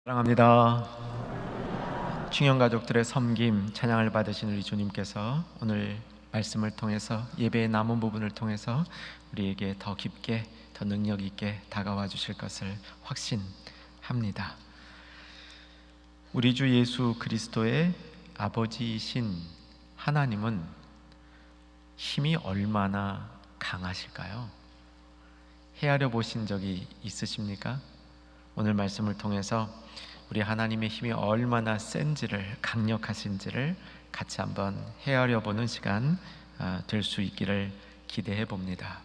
사랑합니다. 충영가족들의 섬김 찬양을 받으신 우리 주님께서 오늘 말씀을 통해서 예배의 남은 부분을 통해서 우리에게 더 깊게 더 능력 있게 다가와 주실 것을 확신합니다. 우리 주 예수 그리스도의 아버지이신 하나님은 힘이 얼마나 강하실까요? 헤아려 보신 적이 있으십니까? 오늘 말씀을 통해서 우리 하나님의 힘이 얼마나 센지를, 강력하신지를 같이 한번 헤아려 보는 시간 될 수 있기를 기대해 봅니다.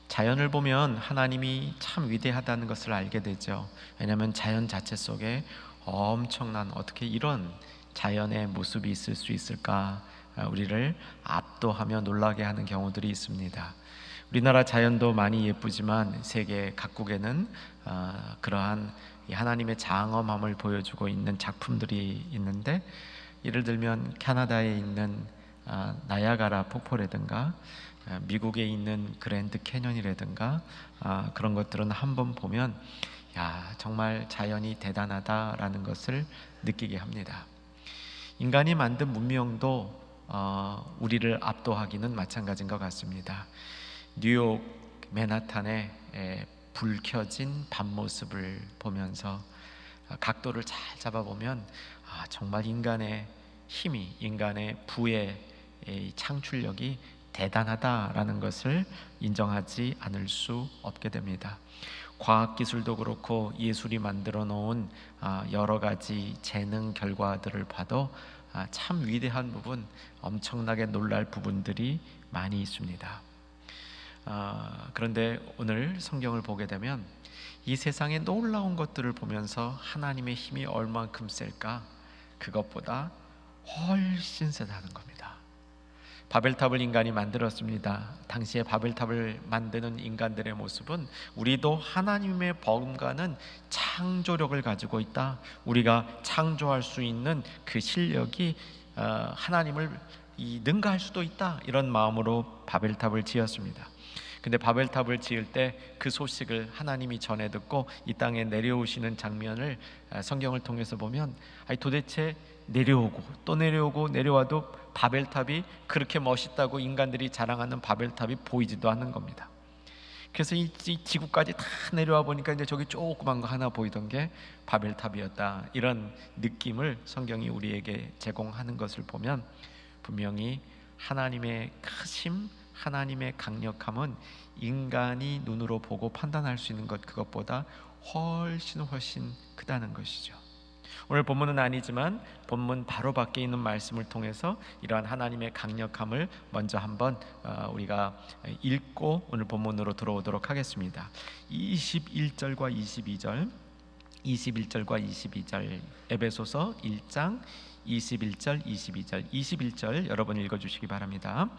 자연을 보면 하나님이 참 위대하다는 것을 알게 되죠. 왜냐하면 자연 자체 속에 엄청난, 어떻게 이런 자연의 모습이 있을 수 있을까, 우리를 압도하며 놀라게 하는 경우들이 있습니다. 우리나라 자연도 많이 예쁘지만 세계 각국에는 그러한 하나님의 장엄함을 보여주고 있는 작품들이 있는데, 예를 들면 캐나다에 있는 나야가라 폭포라든가 미국에 있는 그랜드 캐년이라든가 그런 것들은 한번 보면 정말 자연이 대단하다라는 것을 느끼게 합니다. 인간이 만든 문명도 우리를 압도하기는 마찬가지인 것 같습니다. 뉴욕 맨하탄의 불 켜진 밤 모습을 보면서 각도를 잘 잡아보면 정말 인간의 힘이, 인간의 부의 창출력이 대단하다라는 것을 인정하지 않을 수 없게 됩니다. 과학기술도 그렇고 예술이 만들어 놓은 여러 가지 재능 결과들을 봐도 참 위대한 부분, 엄청나게 놀랄 부분들이 많이 있습니다. 그런데 오늘 성경을 보게 되면 이 세상의 놀라운 것들을 보면서 하나님의 힘이 얼만큼 셀까? 그것보다 훨씬 세다는 겁니다. 바벨탑을 인간이 만들었습니다. 당시에 바벨탑을 만드는 인간들의 모습은 우리도 하나님의 버금가는 창조력을 가지고 있다, 우리가 창조할 수 있는 그 실력이 하나님을 능가할 수도 있다, 이런 마음으로 바벨탑을 지었습니다. 근데 바벨탑을 지을 때 그 소식을 하나님이 전해 듣고 이 땅에 내려오시는 장면을 성경을 통해서 보면 도대체 내려오고 또 내려오고 내려와도 바벨탑이 그렇게 멋있다고 인간들이 자랑하는 바벨탑이 보이지도 않는 겁니다. 그래서 이 지구까지 다 내려와 보니까 이제 저기 조그만 거 하나 보이던 게 바벨탑이었다, 이런 느낌을 성경이 우리에게 제공하는 것을 보면 분명히 하나님의 크심, 하나님의 강력함은 인간이 눈으로 보고 판단할 수 있는 것, 그것보다 훨씬 크다는 것이죠. 오늘 본문은 아니지만 본문 바로 밖에 있는 말씀을 통해서 이러한 하나님의 강력함을 먼저 한번 우리가 읽고 오늘 본문으로 들어오도록 하겠습니다. 21절과 22절, 21절과 22절, 에베소서 1장 21절, 22절, 21절 여러분 읽어주시기 바랍니다.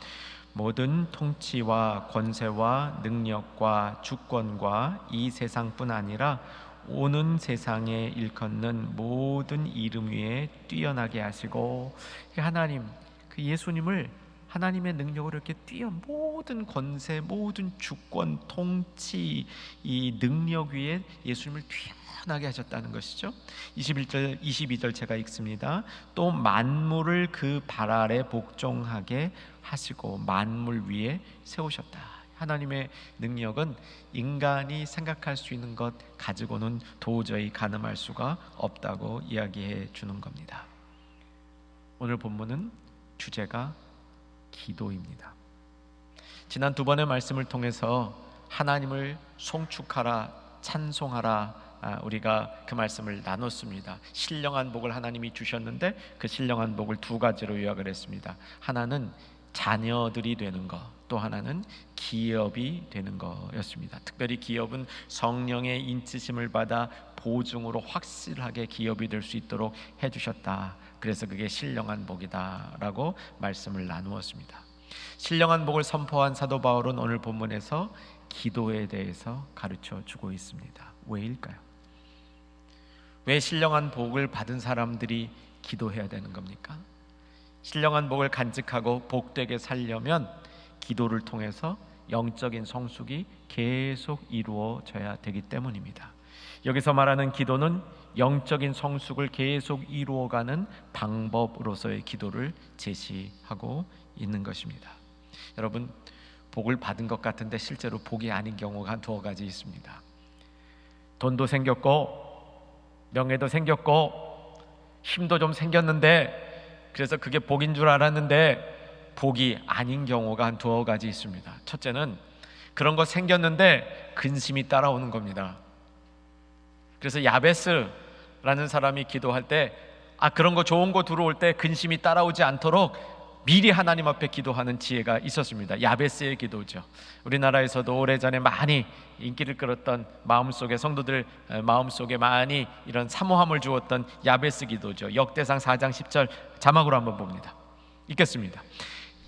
모든 통치와 권세와 능력과 주권과 이 세상뿐 아니라 오는 세상에 일컫는 모든 이름 위에 뛰어나게 하시고, 하나님, 그 예수님을 하나님의 능력으로 이렇게 모든 권세, 모든 주권, 통치, 이 능력 위에 예수님을 뛰어나게 하셨다는 것이죠. 21절, 22절 제가 읽습니다. 또 만물을 그 발 아래 복종하게 하시고 만물 위에 세우셨다. 하나님의 능력은 인간이 생각할 수 있는 것 가지고는 도저히 가늠할 수가 없다고 이야기해 주는 겁니다. 오늘 본문은 주제가 기도입니다. 지난 두 번의 말씀을 통해서 하나님을 송축하라, 찬송하라, 우리가 그 말씀을 나눴습니다. 신령한 복을 하나님이 주셨는데 그 신령한 복을 두 가지로 요약을 했습니다. 하나는 자녀들이 되는 것, 또 하나는 기업이 되는 거였습니다. 특별히 기업은 성령의 인치심을 받아 보증으로 확실하게 기업이 될 수 있도록 해주셨다. 그래서 그게 신령한 복이다 라고 말씀을 나누었습니다. 신령한 복을 선포한 사도 바울은 오늘 본문에서 기도에 대해서 가르쳐 주고 있습니다. 왜일까요? 왜 신령한 복을 받은 사람들이 기도해야 되는 겁니까? 신령한 복을 간직하고 복되게 살려면 기도를 통해서 영적인 성숙이 계속 이루어져야 되기 때문입니다. 여기서 말하는 기도는 영적인 성숙을 계속 이루어가는 방법으로서의 기도를 제시하고 있는 것입니다. 여러분, 복을 받은 것 같은데 실제로 복이 아닌 경우가 한 두어 가지 있습니다. 돈도 생겼고 명예도 생겼고 힘도 좀 생겼는데, 그래서 그게 복인 줄 알았는데 복이 아닌 경우가 한 두어 가지 있습니다. 첫째는 그런 거 생겼는데 근심이 따라오는 겁니다. 그래서 야베스라는 사람이 기도할 때 그런 거 좋은 거 들어올 때 근심이 따라오지 않도록 미리 하나님 앞에 기도하는 지혜가 있었습니다. 야베스의 기도죠. 우리나라에서도 오래전에 많이 인기를 끌었던, 마음속에 성도들 마음속에 많이 이런 사모함을 주었던 야베스 기도죠. 역대상 4장 10절 자막으로 한번 봅니다. 읽겠습니다.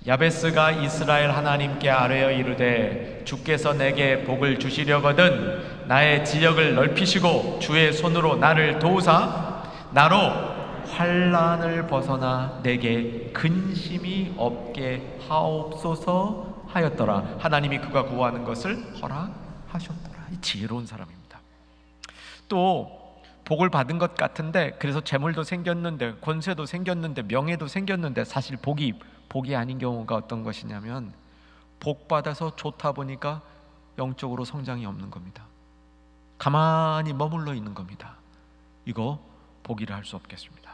야베스가 이스라엘 하나님께 아뢰어 이르되 주께서 내게 복을 주시려거든 나의 지역을 넓히시고 주의 손으로 나를 도우사 나로 환난을 벗어나 내게 근심이 없게 하옵소서 하였더라. 하나님이 그가 구하는 것을 허락하셨더라. 이 지혜로운 사람입니다. 또 복을 받은 것 같은데, 그래서 재물도 생겼는데 권세도 생겼는데 명예도 생겼는데 사실 복이 아닌 경우가 어떤 것이냐면, 복 받아서 좋다 보니까 영적으로 성장이 없는 겁니다. 가만히 머물러 있는 겁니다. 이거 복이라 할 수 없겠습니다.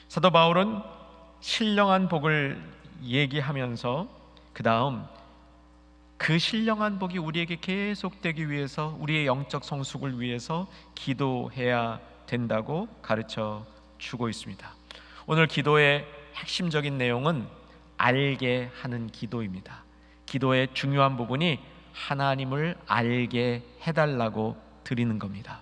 사도 바울은 신령한 복을 얘기하면서 그 다음 그 신령한 복이 우리에게 계속되기 위해서, 우리의 영적 성숙을 위해서 기도해야 된다고 가르쳐 주고 있습니다. 오늘 기도의 핵심적인 내용은 알게 하는 기도입니다. 기도의 중요한 부분이 하나님을 알게 해달라고 드리는 겁니다.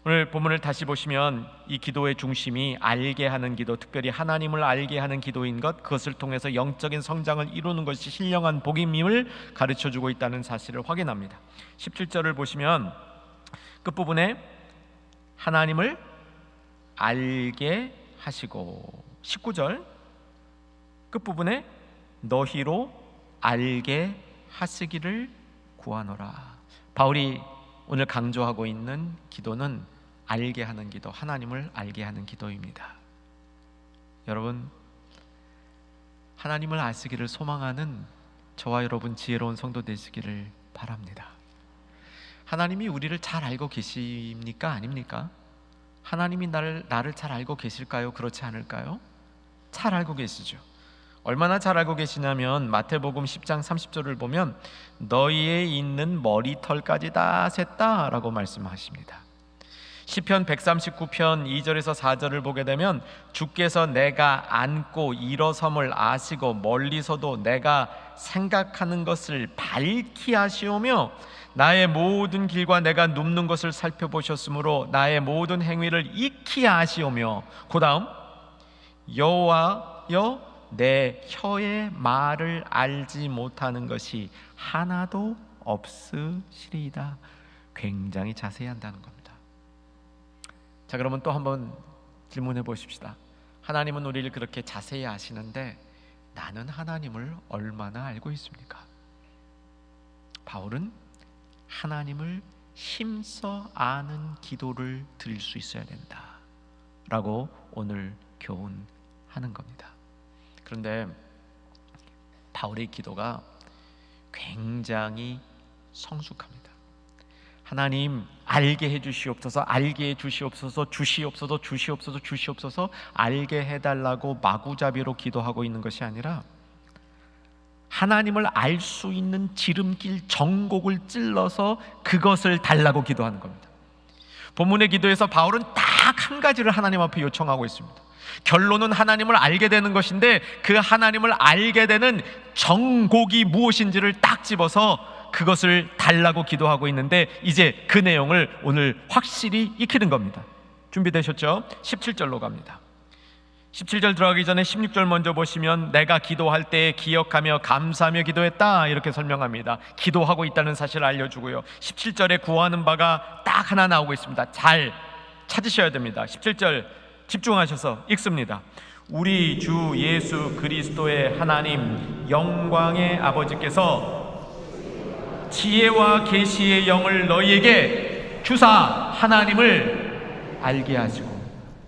오늘 본문을 다시 보시면 이 기도의 중심이 알게 하는 기도, 특별히 하나님을 알게 하는 기도인 것, 그것을 통해서 영적인 성장을 이루는 것이 신령한 복임임을 가르쳐주고 있다는 사실을 확인합니다. 17절을 보시면 끝부분에 하나님을 알게 하시고, 19절 끝부분에 너희로 알게 하시기를 구하노라. 바울이 오늘 강조하고 있는 기도는 알게 하는 기도, 하나님을 알게 하는 기도입니다. 여러분, 하나님을 아시기를 소망하는 저와 여러분 지혜로운 성도 되시기를 바랍니다. 하나님이 우리를 잘 알고 계십니까? 아닙니까? 하나님이 나를 잘 알고 계실까요? 그렇지 않을까요? 잘 알고 계시죠. 얼마나 잘 알고 계시냐면 마태복음 10장 30절을 보면 너희의 있는 머리털까지 다 셌다 라고 말씀하십니다. 시편 139편 2절에서 4절을 보게 되면 주께서 내가 앉고 일어섬을 아시고 멀리서도 내가 생각하는 것을 밝히 아시오며 나의 모든 길과 내가 눕는 것을 살펴보셨으므로 나의 모든 행위를 익히 아시오며, 그 다음 여호와여 내 혀의 말을 알지 못하는 것이 하나도 없으시리이다. 굉장히 자세히 한다는 겁니다. 자, 그러면 또 한번 질문해 보십시다. 하나님은 우리를 그렇게 자세히 아시는데 나는 하나님을 얼마나 알고 있습니까? 바울은 하나님을 힘써 아는 기도를 드릴 수 있어야 된다 라고 오늘 교훈하는 겁니다. 그런데 바울의 기도가 굉장히 성숙합니다. 하나님 알게 해주시옵소서, 알게 해주시옵소서, 주시옵소서 알게 해달라고 마구잡이로 기도하고 있는 것이 아니라 하나님을 알 수 있는 지름길 정곡을 찔러서 그것을 달라고 기도하는 겁니다. 본문의 기도에서 바울은 딱 한 가지를 하나님 앞에 요청하고 있습니다. 결론은 하나님을 알게 되는 것인데 그 하나님을 알게 되는 정곡이 무엇인지를 딱 집어서 그것을 달라고 기도하고 있는데, 이제 그 내용을 오늘 확실히 익히는 겁니다. 준비되셨죠? 17절로 갑니다. 17절 들어가기 전에 16절 먼저 보시면 내가 기도할 때 기억하며 감사하며 기도했다 이렇게 설명합니다. 기도하고 있다는 사실을 알려주고요, 17절에 구하는 바가 딱 하나 나오고 있습니다. 잘 찾으셔야 됩니다. 17절 집중하셔서 읽습니다. 우리 주 예수 그리스도의 하나님 영광의 아버지께서 지혜와 계시의 영을 너희에게 주사 하나님을 알게 하시고.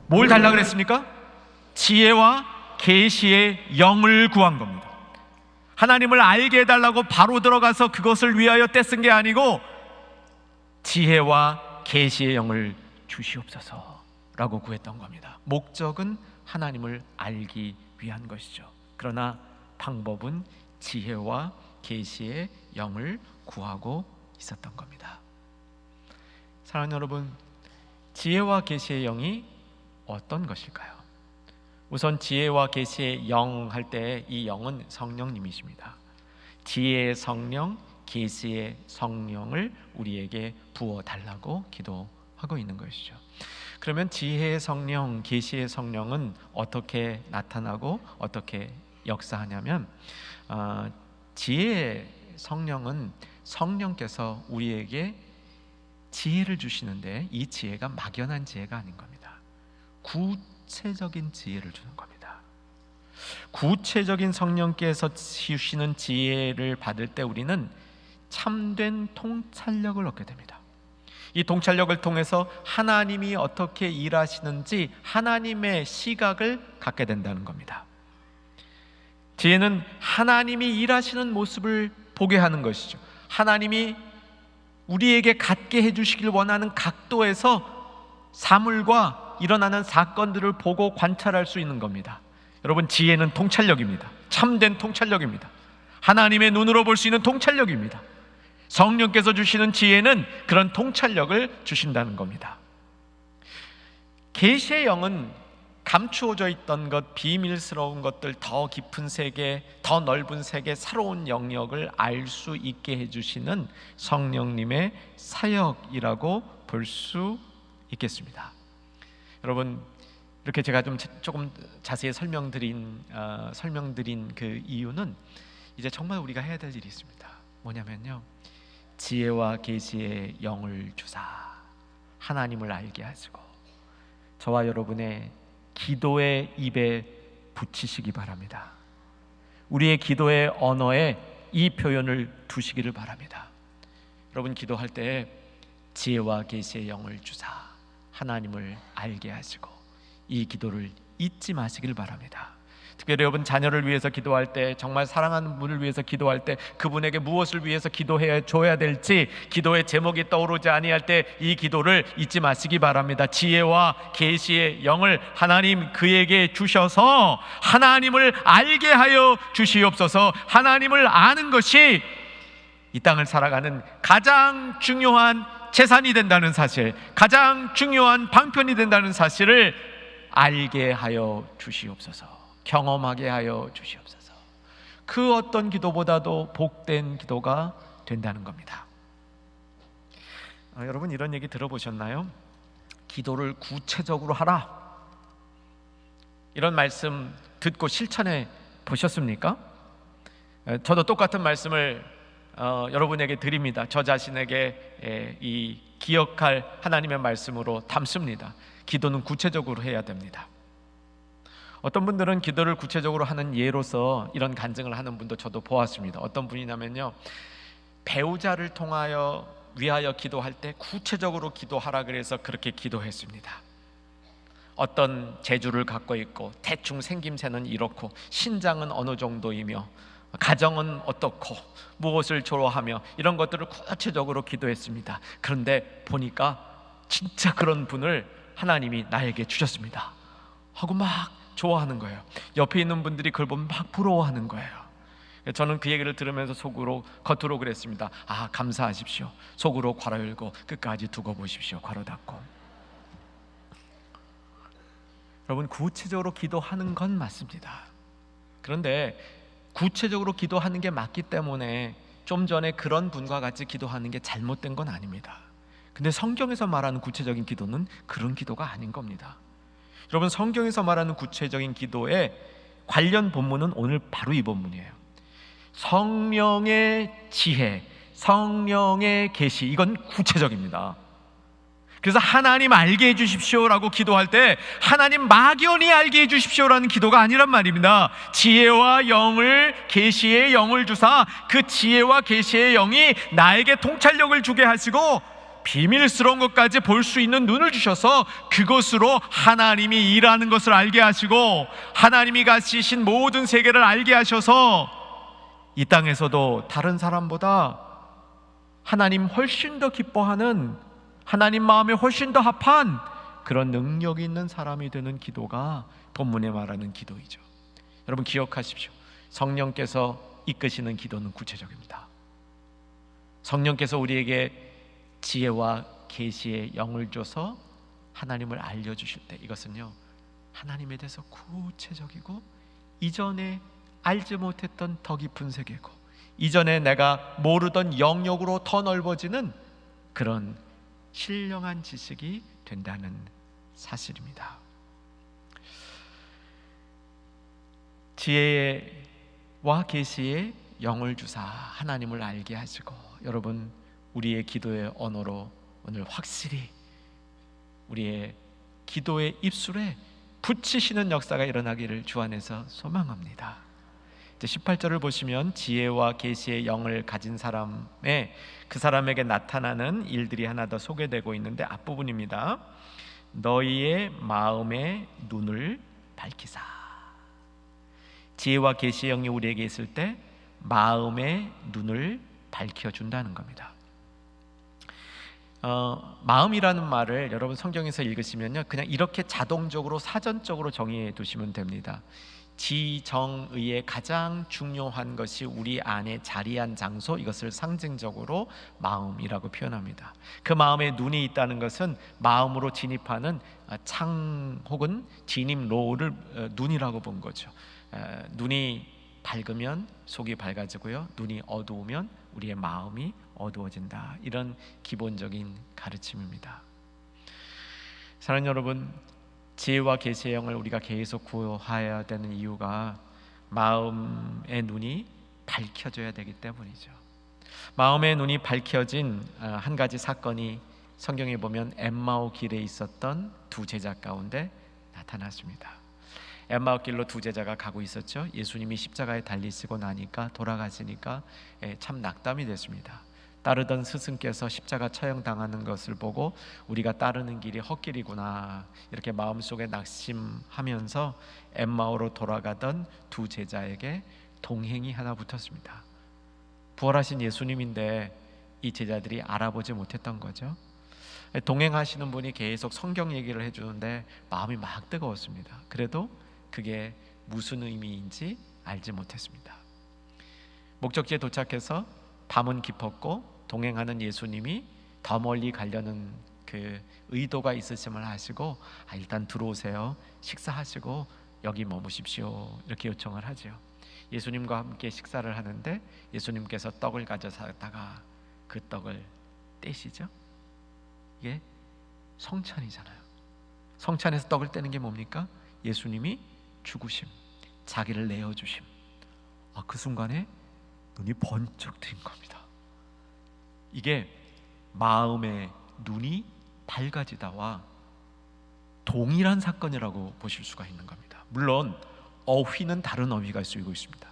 뭘 달라 그랬습니까? 지혜와 계시의 영을 구한 겁니다. 하나님을 알게 해달라고 바로 들어가서 그것을 위하여 떼쓴 게 아니고 지혜와 계시의 영을 주시옵소서라고 구했던 겁니다. 목적은 하나님을 알기 위한 것이죠. 그러나 방법은 지혜와 계시의 영을 구하고 있었던 겁니다. 사랑하는 여러분, 지혜와 계시의 영이 어떤 것일까요? 우선 지혜와 계시의 영 할 때 이 영은 성령님이십니다. 지혜의 성령, 계시의 성령을 우리에게 부어 달라고 기도하고 있는 것이죠. 그러면 지혜의 성령, 계시의 성령은 어떻게 나타나고 어떻게 역사하냐면, 지혜의 성령은 성령께서 우리에게 지혜를 주시는데 이 지혜가 막연한 지혜가 아닌 겁니다. 구체적인 지혜를 주는 겁니다. 구체적인 성령께서 주시는 지혜를 받을 때 우리는 참된 통찰력을 얻게 됩니다. 이 통찰력을 통해서 하나님이 어떻게 일하시는지 하나님의 시각을 갖게 된다는 겁니다. 지혜는 하나님이 일하시는 모습을 보게 하는 것이죠. 하나님이 우리에게 갖게 해주시길 원하는 각도에서 사물과 일어나는 사건들을 보고 관찰할 수 있는 겁니다. 여러분, 지혜는 통찰력입니다. 참된 통찰력입니다. 하나님의 눈으로 볼 수 있는 통찰력입니다. 성령께서 주시는 지혜는 그런 통찰력을 주신다는 겁니다. 계시의 영은 감추어져 있던 것, 비밀스러운 것들, 더 깊은 세계, 더 넓은 세계, 새로운 영역을 알 수 있게 해주시는 성령님의 사역이라고 볼 수 있겠습니다. 여러분, 이렇게 제가 조금 자세히 설명드린 그 이유는 이제 정말 우리가 해야 될 일이 있습니다. 뭐냐면요, 지혜와 계시의 영을 주사 하나님을 알게 하시고 저와 여러분의 기도의 입에 붙이시기 바랍니다. 우리의 기도의 언어에 이 표현을 두시기를 바랍니다. 여러분, 기도할 때 지혜와 계시의 영을 주사 하나님을 알게 하시고 이 기도를 잊지 마시길 바랍니다. 특별히 여러분, 자녀를 위해서 기도할 때, 정말 사랑하는 분을 위해서 기도할 때 그분에게 무엇을 위해서 기도해 줘야 될지 기도의 제목이 떠오르지 아니할 때 이 기도를 잊지 마시기 바랍니다. 지혜와 계시의 영을 하나님 그에게 주셔서 하나님을 알게 하여 주시옵소서. 하나님을 아는 것이 이 땅을 살아가는 가장 중요한 재산이 된다는 사실, 가장 중요한 방편이 된다는 사실을 알게 하여 주시옵소서. 경험하게 하여 주시옵소서. 그 어떤 기도보다도 복된 기도가 된다는 겁니다. 여러분, 이런 얘기 들어보셨나요? 기도를 구체적으로 하라, 이런 말씀 듣고 실천해 보셨습니까? 저도 똑같은 말씀을 여러분에게 드립니다. 저 자신에게 이 기억할 하나님의 말씀으로 담습니다. 기도는 구체적으로 해야 됩니다. 어떤 분들은 기도를 구체적으로 하는 예로서 이런 간증을 하는 분도 저도 보았습니다. 어떤 분이냐면요, 배우자를 통하여 위하여 기도할 때 구체적으로 기도하라 그래서 그렇게 기도했습니다. 어떤 재주를 갖고 있고 대충 생김새는 이렇고 신장은 어느 정도이며 가정은 어떻고 무엇을 좋아하며 이런 것들을 구체적으로 기도했습니다. 그런데 보니까 진짜 그런 분을 하나님이 나에게 주셨습니다 하고 막 좋아하는 거예요. 옆에 있는 분들이 그걸 보면 막 부러워하는 거예요. 저는 그 얘기를 들으면서 겉으로 그랬습니다. 아, 감사하십시오. 속으로 괄호 열고 끝까지 두고 보십시오. 괄호 닫고. 여러분, 구체적으로 기도하는 건 맞습니다. 그런데 구체적으로 기도하는 게 맞기 때문에 좀 전에 그런 분과 같이 기도하는 게 잘못된 건 아닙니다. 근데 성경에서 말하는 구체적인 기도는 그런 기도가 아닌 겁니다. 여러분, 성경에서 말하는 구체적인 기도의 관련 본문은 오늘 바로 이 본문이에요. 성령의 지혜, 성령의 계시, 이건 구체적입니다. 그래서 하나님 알게 해주십시오라고 기도할 때 하나님 막연히 알게 해주십시오라는 기도가 아니란 말입니다. 지혜와 영을, 계시의 영을 주사 그 지혜와 계시의 영이 나에게 통찰력을 주게 하시고 비밀스러운 것까지 볼 수 있는 눈을 주셔서 그것으로 하나님이 일하는 것을 알게 하시고 하나님이 가지신 모든 세계를 알게 하셔서 이 땅에서도 다른 사람보다 하나님 훨씬 더 기뻐하는, 하나님 마음에 훨씬 더 합한 그런 능력이 있는 사람이 되는 기도가 본문에 말하는 기도이죠. 여러분 기억하십시오. 성령께서 이끄시는 기도는 구체적입니다. 성령께서 우리에게 지혜와 계시의 영을 줘서 하나님을 알려주실 때 이것은요, 하나님에 대해서 구체적이고 이전에 알지 못했던 더 깊은 세계고 이전에 내가 모르던 영역으로 더 넓어지는 그런 신령한 지식이 된다는 사실입니다. 지혜와 계시의 영을 주사 하나님을 알게 하시고, 여러분 우리의 기도의 언어로 오늘 확실히 우리의 기도의 입술에 붙이시는 역사가 일어나기를 주 안에서 소망합니다. 이제 18절을 보시면 지혜와 계시의 영을 가진 사람의 그 사람에게 나타나는 일들이 하나 더 소개되고 있는데 앞부분입니다. 너희의 마음의 눈을 밝히사. 지혜와 계시의 영이 우리에게 있을 때 마음의 눈을 밝혀준다는 겁니다. 마음이라는 말을 여러분 성경에서 읽으시면요, 그냥 이렇게 자동적으로 사전적으로 정의해 두시면 됩니다. 지정의의 가장 중요한 것이 우리 안에 자리한 장소, 이것을 상징적으로 마음이라고 표현합니다. 그 마음에 눈이 있다는 것은 마음으로 진입하는 창 혹은 진입로를 눈이라고 본 거죠. 눈이 밝으면 속이 밝아지고요, 눈이 어두우면 우리의 마음이 어두워진다. 이런 기본적인 가르침입니다. 사랑하는 여러분, 지혜와 계시의 영을 우리가 계속 구해야 되는 이유가 마음의 눈이 밝혀져야 되기 때문이죠. 마음의 눈이 밝혀진 한 가지 사건이 성경에 보면 엠마오 길에 있었던 두 제자 가운데 나타났습니다. 엠마오 길로 두 제자가 가고 있었죠. 예수님이 십자가에 달리시고 나니까 돌아가시니까 참 낙담이 됐습니다. 따르던 스승께서 십자가 처형당하는 것을 보고 우리가 따르는 길이 헛길이구나, 이렇게 마음속에 낙심하면서 엠마오로 돌아가던 두 제자에게 동행이 하나 붙었습니다. 부활하신 예수님인데 이 제자들이 알아보지 못했던 거죠. 동행하시는 분이 계속 성경 얘기를 해주는데 마음이 막 뜨거웠습니다. 그래도 그게 무슨 의미인지 알지 못했습니다. 목적지에 도착해서 밤은 깊었고 동행하는 예수님이 더 멀리 가려는 그 의도가 있으심을 아시고 일단 들어오세요, 식사하시고 여기 머무십시오, 이렇게 요청을 하죠. 예수님과 함께 식사를 하는데 예수님께서 떡을 가져다가 그 떡을 떼시죠. 이게 성찬이잖아요. 성찬에서 떡을 떼는 게 뭡니까? 예수님이 죽으심, 자기를 내어주심. 그 순간에 눈이 번쩍 뜨인 겁니다. 이게 마음의 눈이 밝아지다와 동일한 사건이라고 보실 수가 있는 겁니다. 물론 어휘는 다른 어휘가 쓰이고 있습니다.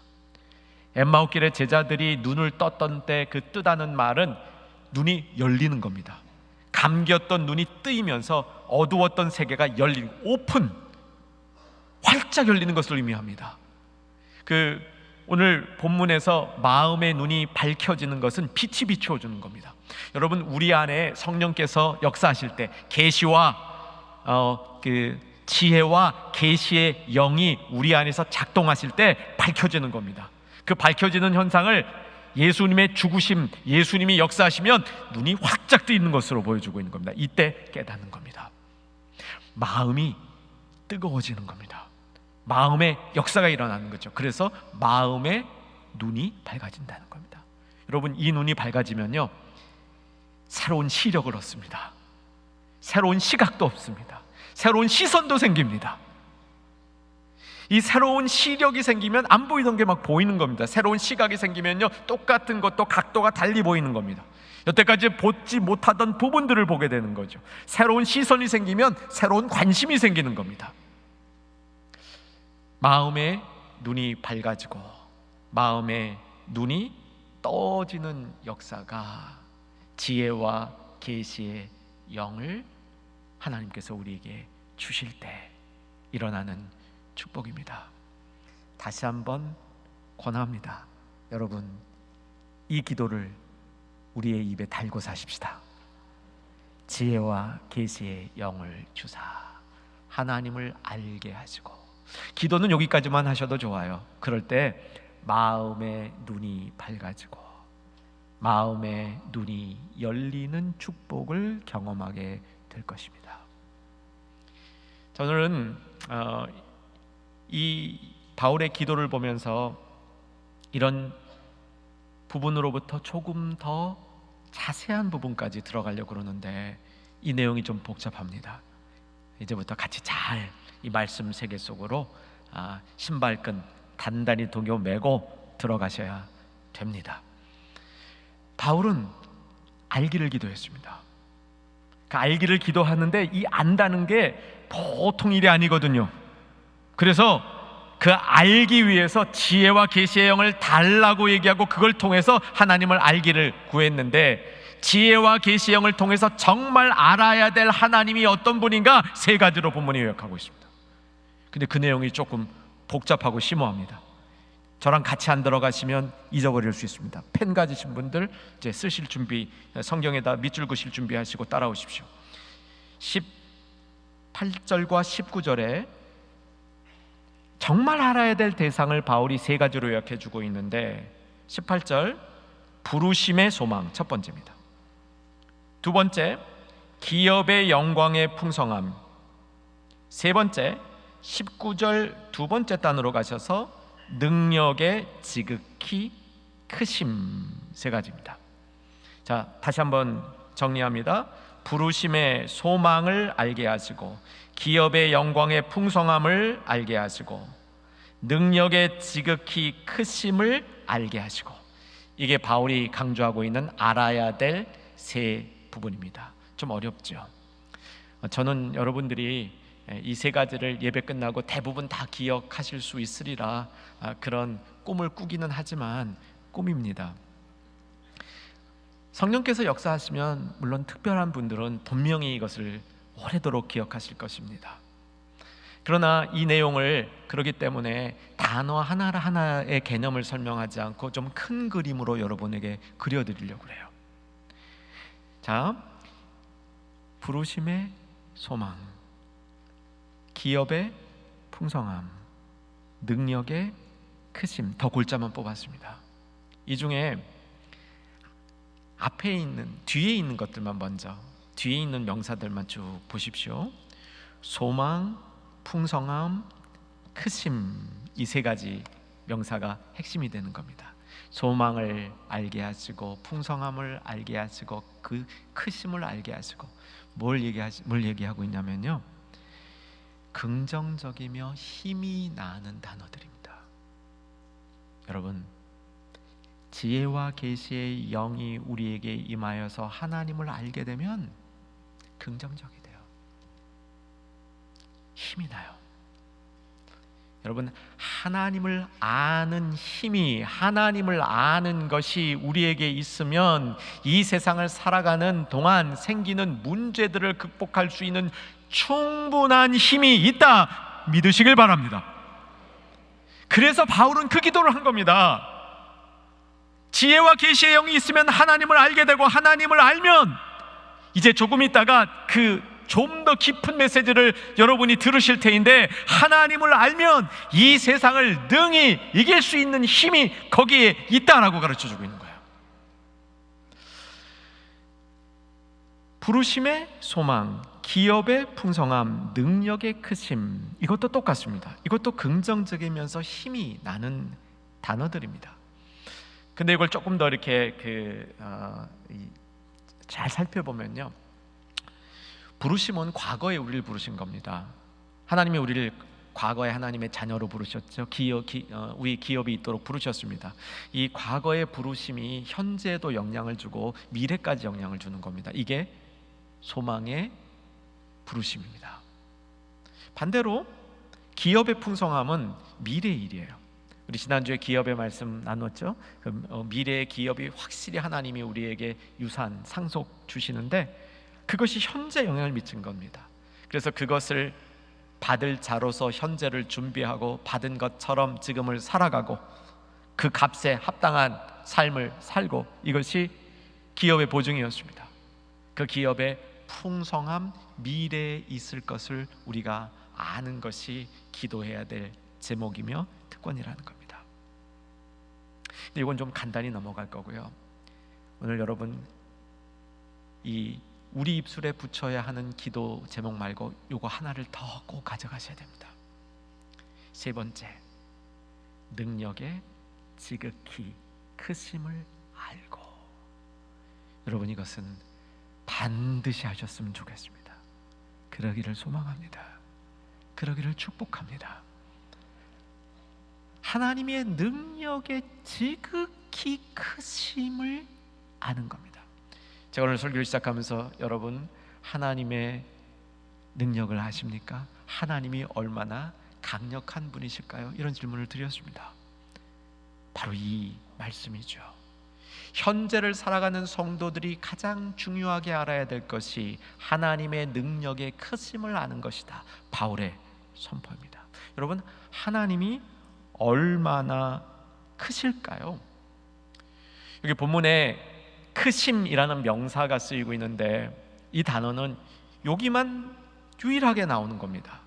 엠마오길의 제자들이 눈을 떴던 때 그 뜨다는 말은 눈이 열리는 겁니다. 감겼던 눈이 뜨이면서 어두웠던 세계가 열리는, 오픈, 활짝 열리는 것을 의미합니다. 오늘 본문에서 마음의 눈이 밝혀지는 것은 빛이 비추어주는 겁니다. 여러분, 우리 안에 성령께서 역사하실 때 계시와 지혜와 계시의 영이 우리 안에서 작동하실 때 밝혀지는 겁니다. 그 밝혀지는 현상을 예수님의 죽으심, 예수님이 역사하시면 눈이 활짝 뜨 있는 것으로 보여주고 있는 겁니다. 이때 깨닫는 겁니다. 마음이 뜨거워지는 겁니다. 마음의 역사가 일어나는 거죠. 그래서 마음의 눈이 밝아진다는 겁니다. 여러분, 이 눈이 밝아지면요, 새로운 시력을 얻습니다. 새로운 시각도 얻습니다. 새로운 시선도 생깁니다. 이 새로운 시력이 생기면 안 보이던 게 막 보이는 겁니다. 새로운 시각이 생기면요, 똑같은 것도 각도가 달리 보이는 겁니다. 여태까지 보지 못하던 부분들을 보게 되는 거죠. 새로운 시선이 생기면 새로운 관심이 생기는 겁니다. 마음의 눈이 밝아지고 마음의 눈이 떠지는 역사가 지혜와 계시의 영을 하나님께서 우리에게 주실 때 일어나는 축복입니다. 다시 한번 권합니다. 여러분, 이 기도를 우리의 입에 달고 사십시다. 지혜와 계시의 영을 주사 하나님을 알게 하시고. 기도는 여기까지만 하셔도 좋아요. 그럴 때 마음의 눈이 밝아지고 마음의 눈이 열리는 축복을 경험하게 될 것입니다. 저는 이 바울의 기도를 보면서 이런 부분으로부터 조금 더 자세한 부분까지 들어가려고 그러는데 이 내용이 좀 복잡합니다. 이제부터 같이 잘 이 말씀 세계 속으로 신발끈 단단히 동여 매고 들어가셔야 됩니다. 바울은 알기를 기도했습니다. 그 알기를 기도하는데 이 안다는 게 보통 일이 아니거든요. 그래서 그 알기 위해서 지혜와 계시의 영을 달라고 얘기하고 그걸 통해서 하나님을 알기를 구했는데, 지혜와 계시의 영을 통해서 정말 알아야 될 하나님이 어떤 분인가 세 가지로 본문이 요약하고 있습니다. 근데 그 내용이 조금 복잡하고 심오합니다. 저랑 같이 안 들어가시면 잊어버릴 수 있습니다. 펜 가지신 분들 이제 쓰실 준비, 성경에다 밑줄 그실 준비하시고 따라오십시오. 18절과 19절에 정말 알아야 될 대상을 바울이 세 가지로 요약해 주고 있는데, 18절 부르심의 소망 첫 번째입니다. 두 번째 기업의 영광의 풍성함, 세 번째 19절 두 번째 단으로 가셔서 능력의 지극히 크심, 세 가지입니다. 자, 다시 한번 정리합니다. 부르심의 소망을 알게 하시고, 기업의 영광의 풍성함을 알게 하시고, 능력의 지극히 크심을 알게 하시고. 이게 바울이 강조하고 있는 알아야 될 세 부분입니다. 좀 어렵죠. 저는 여러분들이 이 세 가지를 예배 끝나고 대부분 다 기억하실 수 있으리라 그런 꿈을 꾸기는 하지만 꿈입니다. 성령께서 역사하시면 물론 특별한 분들은 분명히 이것을 오래도록 기억하실 것입니다. 그러나 이 내용을 그러기 때문에 단어 하나하나의 개념을 설명하지 않고 좀 큰 그림으로 여러분에게 그려드리려고 해요. 자, 부르심의 소망, 기업의 풍성함, 능력의 크심, 더 골자만 뽑았습니다. 이 중에 앞에 있는, 뒤에 있는 것들만 먼저, 뒤에 있는 명사들만 쭉 보십시오. 소망, 풍성함, 크심, 이 세 가지 명사가 핵심이 되는 겁니다. 소망을 알게 하시고, 풍성함을 알게 하시고, 그 크심을 알게 하시고. 뭘 얘기하고 있냐면요, 긍정적이며 힘이 나는 단어들입니다. 여러분, 지혜와 계시의 영이 우리에게 임하여서 하나님을 알게 되면 긍정적이 돼요. 힘이 나요. 여러분, 하나님을 아는 힘이, 하나님을 아는 것이 우리에게 있으면 이 세상을 살아가는 동안 생기는 문제들을 극복할 수 있는 충분한 힘이 있다 믿으시길 바랍니다. 그래서 바울은 그 기도를 한 겁니다. 지혜와 계시의 영이 있으면 하나님을 알게 되고, 하나님을 알면 이제 조금 있다가 그 좀 더 깊은 메시지를 여러분이 들으실 테인데, 하나님을 알면 이 세상을 능히 이길 수 있는 힘이 거기에 있다라고 가르쳐주고 있는 거예요. 부르심의 소망, 기업의 풍성함, 능력의 크심, 이것도 똑같습니다. 이것도 긍정적이면서 힘이 나는 단어들입니다. 근데 이걸 조금 더 이렇게 잘 살펴보면요, 부르심은 과거에 우리를 부르신 겁니다. 하나님이 우리를 과거에 하나님의 자녀로 부르셨죠. 우리 기업이 있도록 부르셨습니다. 이 과거의 부르심이 현재에도 영향을 주고 미래까지 영향을 주는 겁니다. 이게 소망의 부르심입니다. 반대로 기업의 풍성함은 미래의 일이에요. 우리 지난주에 기업의 말씀 나눴죠. 미래의 기업이 확실히 하나님이 우리에게 유산, 상속 주시는데 그것이 현재 영향을 미친 겁니다. 그래서 그것을 받을 자로서 현재를 준비하고 받은 것처럼 지금을 살아가고 그 값에 합당한 삶을 살고, 이것이 기업의 보증이었습니다. 그 기업의 풍성함, 미래에 있을 것을 우리가 아는 것이 기도해야 될 제목이며 특권이라는 겁니다. 근데 이건 좀 간단히 넘어갈 거고요. 오늘 여러분 이 우리 입술에 붙여야 하는 기도 제목 말고 요거 하나를 더 꼭 가져가셔야 됩니다. 세 번째, 능력의 지극히 크심을 알고. 여러분 이것은 반드시 하셨으면 좋겠습니다. 그러기를 소망합니다. 그러기를 축복합니다. 하나님의 능력의 지극히 크심을 아는 겁니다. 제가 오늘 설교를 시작하면서 여러분 하나님의 능력을 아십니까? 하나님이 얼마나 강력한 분이실까요? 이런 질문을 드렸습니다. 바로 이 말씀이죠. 현재를 살아가는 성도들이 가장 중요하게 알아야 될 것이 하나님의 능력의 크심을 아는 것이다. 바울의 선포입니다. 여러분 하나님이 얼마나 크실까요? 여기 본문에 크심이라는 명사가 쓰이고 있는데 이 단어는 여기만 유일하게 나오는 겁니다.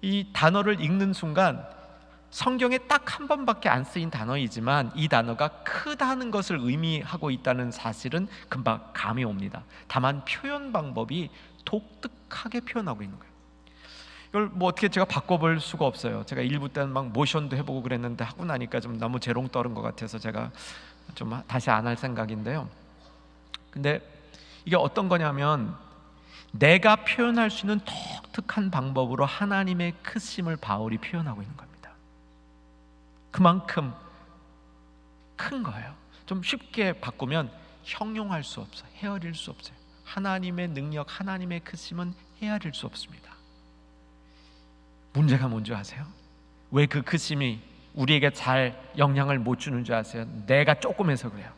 이 단어를 읽는 순간 성경에 딱 한 번밖에 안 쓰인 단어이지만 이 단어가 크다는 것을 의미하고 있다는 사실은 금방 감이 옵니다. 다만 표현 방법이 독특하게 표현하고 있는 거예요. 이걸 뭐 어떻게 제가 바꿔볼 수가 없어요. 제가 일부 때는 막 모션도 해보고 그랬는데 하고 나니까 좀 너무 재롱 떠는 것 같아서 제가 좀 다시 안 할 생각인데요. 근데 이게 어떤 거냐면 내가 표현할 수 있는 독특한 방법으로 하나님의 크심을 바울이 표현하고 있는 겁니다. 그만큼 큰 거예요. 좀 쉽게 바꾸면 형용할 수 없어요. 헤아릴 수 없어요. 하나님의 능력, 하나님의 크심은 헤아릴 수 없습니다. 문제가 뭔지 아세요? 왜 그 크심이 우리에게 잘 영향을 못 주는 줄 아세요? 내가 조금해서 그래요.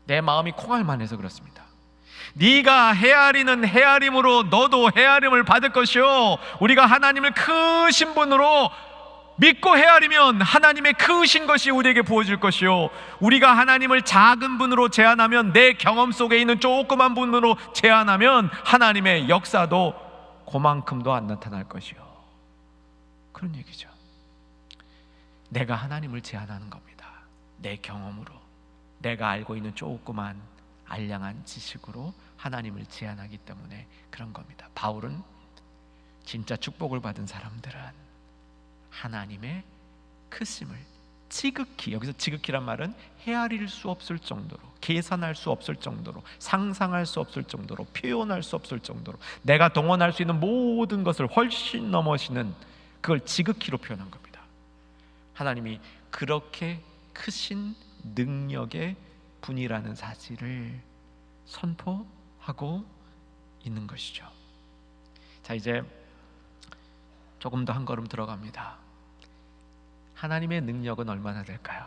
내 마음이 콩알만해서 그렇습니다. 네가 헤아리는 헤아림으로 너도 헤아림을 받을 것이요, 우리가 하나님을 크신 분으로 믿고 헤아리면 하나님의 크신 것이 우리에게 부어질 것이요, 우리가 하나님을 작은 분으로 제한하면, 내 경험 속에 있는 조그만 분으로 제한하면 하나님의 역사도 그만큼도 안 나타날 것이요. 그런 얘기죠. 내가 하나님을 제한하는 겁니다. 내 경험으로, 내가 알고 있는 조그만 알량한 지식으로 하나님을 제한하기 때문에 그런 겁니다. 바울은 진짜 축복을 받은 사람들은 하나님의 크심을 지극히, 여기서 지극히란 말은 헤아릴 수 없을 정도로, 계산할 수 없을 정도로, 상상할 수 없을 정도로, 표현할 수 없을 정도로, 내가 동원할 수 있는 모든 것을 훨씬 넘어서는 그걸 지극히로 표현한 겁니다. 하나님이 그렇게 크신 능력의 분이라는 사실을 선포하고 있는 것이죠. 자, 이제 조금 더 한 걸음 들어갑니다. 하나님의 능력은 얼마나 될까요?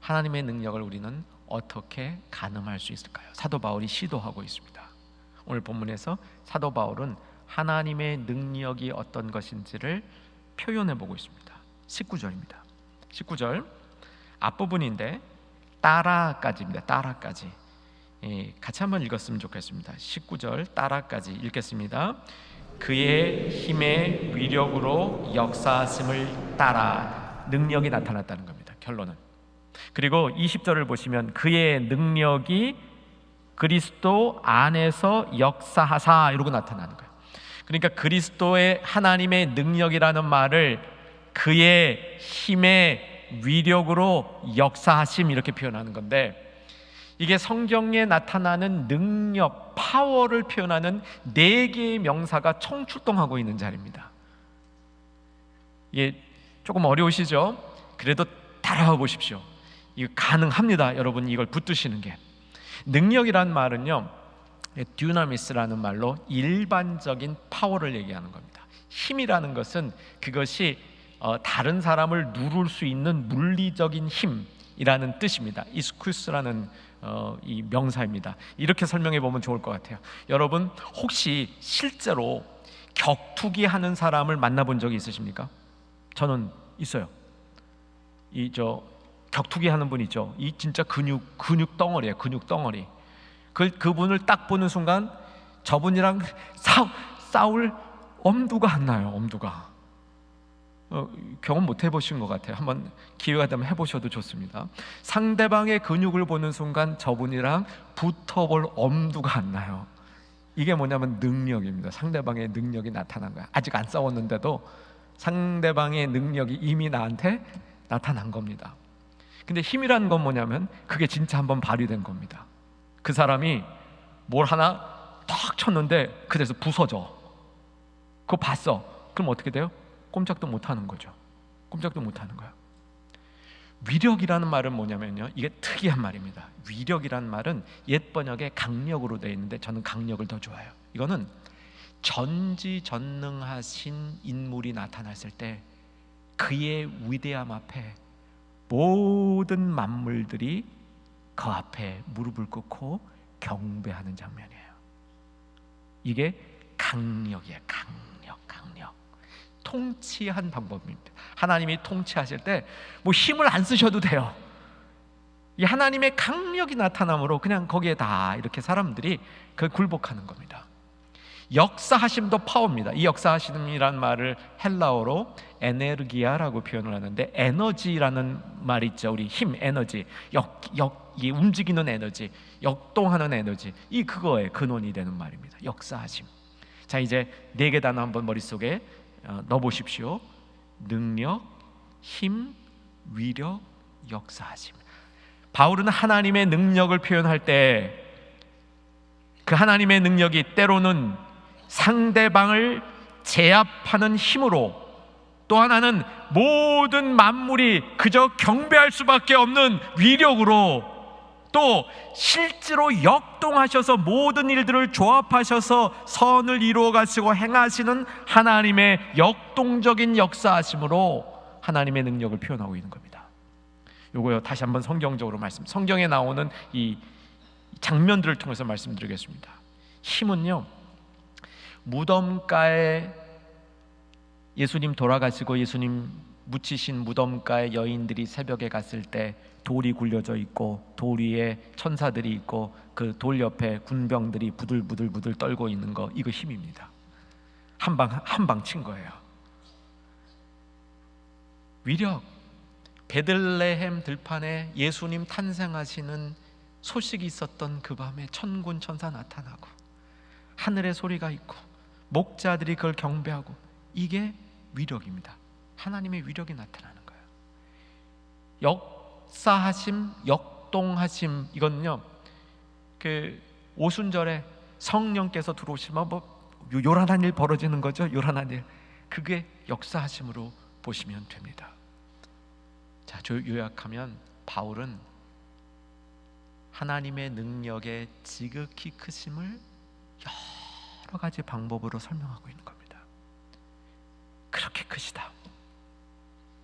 하나님의 능력을 우리는 어떻게 가늠할 수 있을까요? 사도 바울이 시도하고 있습니다. 오늘 본문에서 사도 바울은 하나님의 능력이 어떤 것인지를 표현해 보고 있습니다. 19절입니다. 19절 앞부분인데 따라까지입니다. 따라까지. 같이 한번 읽었으면 좋겠습니다. 19절 따라까지 읽겠습니다. 그의 힘의 위력으로 역사하심을 따라 능력이 나타났다는 겁니다. 결론은. 그리고 20절을 보시면 그의 능력이 그리스도 안에서 역사하사 이러고 나타나는 거예요. 그러니까 그리스도의 하나님의 능력이라는 말을 그의 힘의 위력으로 역사하심 이렇게 표현하는 건데, 이게 성경에 나타나는 능력, 파워를 표현하는 4개의 명사가 총출동하고 있는 자리입니다. 이게 조금 어려우시죠? 그래도 따라와 보십시오. 이거 가능합니다. 여러분 이걸 붙드시는 게. 능력이란 말은요, 듀나미스라는 말로 일반적인 파워를 얘기하는 겁니다. 힘이라는 것은 그것이 다른 사람을 누를 수 있는 물리적인 힘이라는 뜻입니다. 이스쿠스라는 이 명사입니다. 이렇게 설명해 보면 좋을 것 같아요. 여러분 혹시 실제로 격투기 하는 사람을 만나본 적이 있으십니까? 저는 있어요. 격투기 하는 분 있죠. 이 진짜 근육 덩어리예요. 근육 덩어리. 그분을 딱 보는 순간 저분이랑 싸울 엄두가 안 나요. 엄두가. 경험 못 해보신 것 같아요. 한번 기회가 되면 해보셔도 좋습니다. 상대방의 근육을 보는 순간 저분이랑 붙어볼 엄두가 안 나요. 이게 뭐냐면 능력입니다. 상대방의 능력이 나타난 거야. 아직 안 싸웠는데도 상대방의 능력이 이미 나한테 나타난 겁니다. 근데 힘이라는 건 뭐냐면 그게 진짜 한번 발휘된 겁니다. 그 사람이 뭘 하나 탁 쳤는데 그래서 부서져. 그거 봤어. 그럼 어떻게 돼요? 꼼짝도 못 하는 거죠. 꼼짝도 못 하는 거야. 위력이라는 말은 뭐냐면요, 이게 특이한 말입니다. 위력이라는 말은 옛 번역에 강력으로 되어 있는데 저는 강력을 더 좋아해요. 이거는 전지전능하신 인물이 나타났을 때 그의 위대함 앞에 모든 만물들이 그 앞에 무릎을 꿇고 경배하는 장면이에요. 이게 강력이에요. 강력. 통치한 방법입니다. 하나님이 통치하실 때 뭐 힘을 안 쓰셔도 돼요. 이 하나님의 강력이 나타남으로 그냥 거기에 다 이렇게 사람들이 그 굴복하는 겁니다. 역사하심도 파워입니다. 이 역사하심이라는 말을 헬라어로 에네르기아라고 표현을 하는데, 에너지라는 말 있죠. 우리 힘, 에너지, 이 움직이는 에너지, 역동하는 에너지, 이 그거에 근원이 되는 말입니다. 역사하심. 자, 이제 4개 단어 한번 머릿속에 넣어보십시오. 능력, 힘, 위력, 역사하심. 바울은 하나님의 능력을 표현할 때 그 하나님의 능력이 때로는 상대방을 제압하는 힘으로, 또 하나는 모든 만물이 그저 경배할 수밖에 없는 위력으로, 또 실제로 역동하셔서 모든 일들을 조합하셔서 선을 이루어 가시고 행하시는 하나님의 역동적인 역사하심으로 하나님의 능력을 표현하고 있는 겁니다. 요거요, 다시 한번 성경적으로 성경에 나오는 이 장면들을 통해서 말씀드리겠습니다. 힘은요, 무덤가에 예수님 돌아가시고 예수님 묻히신 무덤가에 여인들이 새벽에 갔을 때 돌이 굴려져 있고 돌 위에 천사들이 있고 그 돌 옆에 군병들이 부들부들 떨고 있는 거, 이거 힘입니다. 한 방 친 거예요. 위력. 베들레헴 들판에 예수님 탄생하시는 소식이 있었던 그 밤에 천군 천사 나타나고 하늘의 소리가 있고 목자들이 그걸 경배하고, 이게 위력입니다. 하나님의 위력이 나타나는 거예요. 역사하심, 역동하심, 이거는요, 그 오순절에 성령께서 들어오시면 요란한 일 벌어지는 거죠. 요란한 일. 그게 역사하심으로 보시면 됩니다. 자, 요약하면 바울은 하나님의 능력의 지극히 크심을 여러 가지 방법으로 설명하고 있는 겁니다. 그렇게 크시다,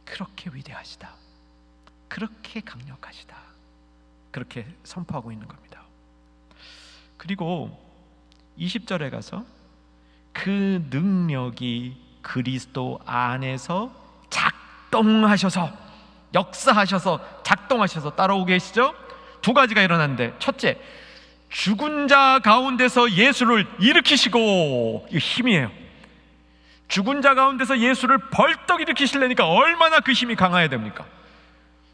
그렇게 위대하시다, 그렇게 강력하시다, 그렇게 선포하고 있는 겁니다. 그리고 20절에 가서 그 능력이 그리스도 안에서 작동하셔서, 역사하셔서, 작동하셔서, 따라오고 계시죠? 2가지가 일어났는데, 첫째, 죽은 자 가운데서 예수를 일으키시고, 이거 힘이에요. 죽은 자 가운데서 예수를 벌떡 일으키시려니까 얼마나 그 힘이 강해야 됩니까?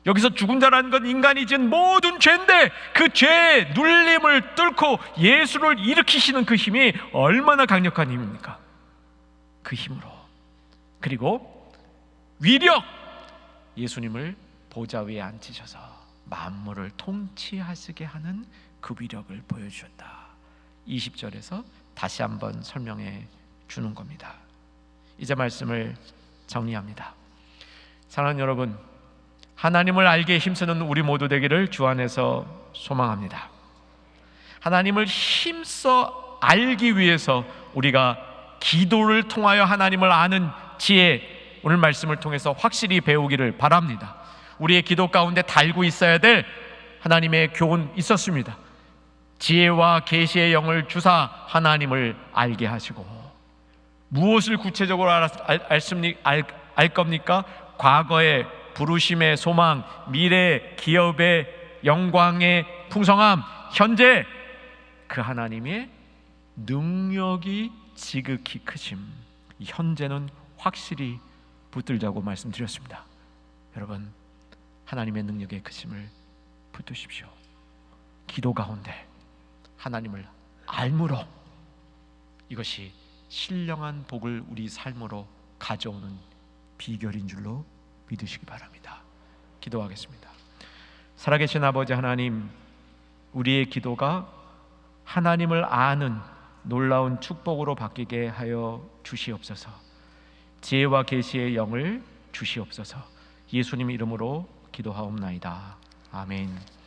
여기서 죽은 자라는 건 인간이 지은 모든 죄인데 그 죄의 눌림을 뚫고 예수를 일으키시는 그 힘이 얼마나 강력한 힘입니까? 그 힘으로. 그리고 위력, 예수님을 보좌 위에 앉히셔서 만물을 통치하시게 하는 그 위력을 보여주셨다. 20절에서 다시 한번 설명해 주는 겁니다. 이제 말씀을 정리합니다. 사랑하는 여러분, 하나님을 알게 힘쓰는 우리 모두 되기를 주 안에서 소망합니다. 하나님을 힘써 알기 위해서 우리가 기도를 통하여 하나님을 아는 지혜, 오늘 말씀을 통해서 확실히 배우기를 바랍니다. 우리의 기도 가운데 달고 있어야 될 하나님의 교훈 있었습니다. 지혜와 계시의 영을 주사 하나님을 알게 하시고, 무엇을 구체적으로 알 겁니까? 과거의 부르심의 소망, 미래 기업의 영광의 풍성함, 현재 그 하나님의 능력이 지극히 크심, 이 현재는 확실히 붙들자고 말씀드렸습니다. 여러분, 하나님의 능력의 크심을 붙드십시오. 기도 가운데 하나님을 알므로, 이것이 신령한 복을 우리 삶으로 가져오는 비결인 줄로 믿으시기 바랍니다. 기도하겠습니다. 살아계신 아버지 하나님, 우리의 기도가 하나님을 아는 놀라운 축복으로 바뀌게 하여 주시옵소서. 지혜와 계시의 영을 주시옵소서. 예수님 이름으로 기도하옵나이다. 아멘.